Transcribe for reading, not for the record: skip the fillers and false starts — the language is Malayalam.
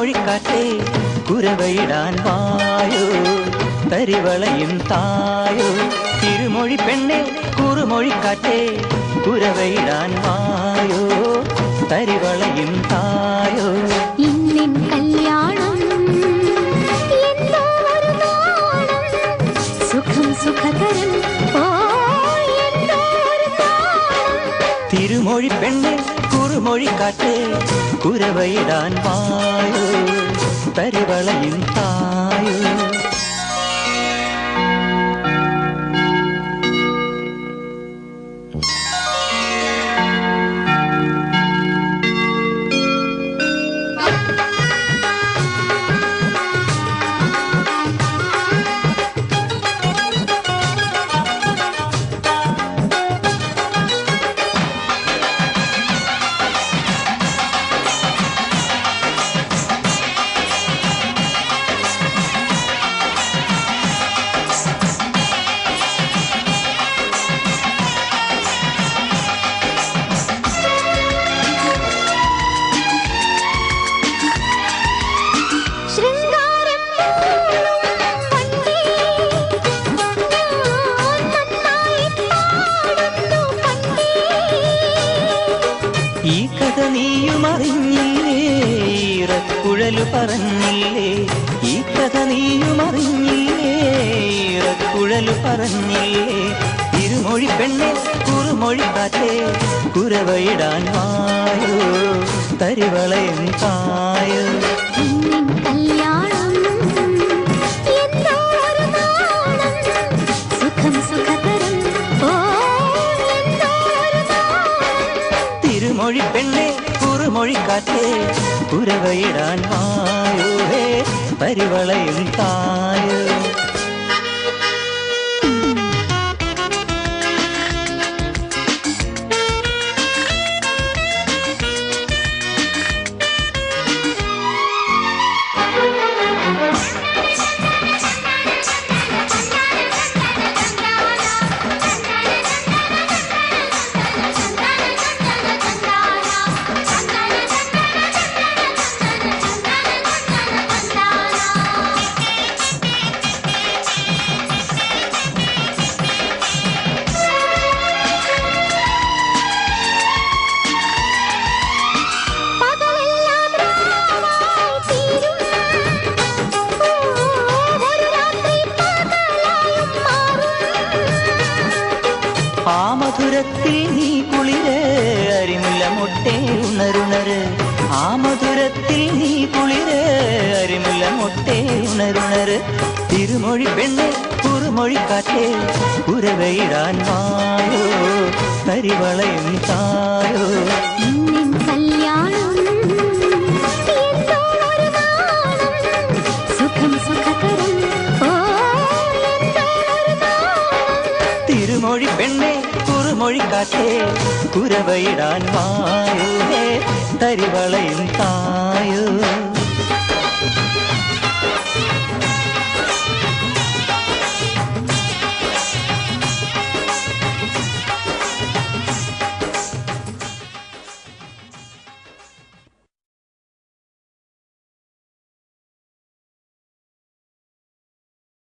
കുറുമൊഴിക്കാറ്റേ കുരവയിടാൻ വായോ തരിവളയും തായോ തിരുമൊഴി പെണ്ണെ കുറുമൊഴിക്കാറ്റേ കുരവയിടാൻ വായോ തരിവളയും തായോ ഇന്നിൻ കല്യാണം എന്തോ ഒരു നാണം സുഖം സുഖകരം എന്തോ ഒരു നാണം തിരുമൊഴി പെണ്ണെ കുറുമൊഴിക്കാറ്റേ കുരവയിടാൻ വായോ തരിവളയും തായോ ഈ കഥ നീയും അറിഞ്ഞില്ലേ ഇറക്കുഴലു പറഞ്ഞില്ലേ ഈ കഥ നീയും അറിഞ്ഞില്ലേ ഇറക്കുഴലു പറഞ്ഞില്ലേ തിരുമൊഴി പെണ്ണെ കുറുമൊഴിക്കാറ്റേ കുരവയിടാൻ വായോ തരിവളയും തായോ കല്യാണം എന്തോ ഒരു നാണം സുഖം സുഖകരം എന്തോ ഒരു നാണം തിരുമൊഴി പെണ്ണെ കുറുമൊഴിക്കാറ്റേ കുരവയിടാൻ വായോ തരിവളയും തായോ ആ മധുരത്തിൽ നീ കുളിര് അരിമുല്ല മൊട്ടേ ഉണരുണര് ആ മധുരത്തിൽ നീ കുളിര് അരിമുല്ല മൊട്ടേ ഉണരുണര് തിരുമൊഴി പെണ്ണെ കുറുമൊഴിക്കാറ്റേ കുരവയിടാൻ വായോ തരിവളയും തായോ കല്യാണം എന്തോ ഒരു നാണം സുഖം സുഖകരം എന്തോ ഒരു നാണം തിരുമൊഴി പെണ്ണെ കുറുമൊഴിക്കാറ്റേ കുരവയിടാൻ വായോ തരിവളയും തായോ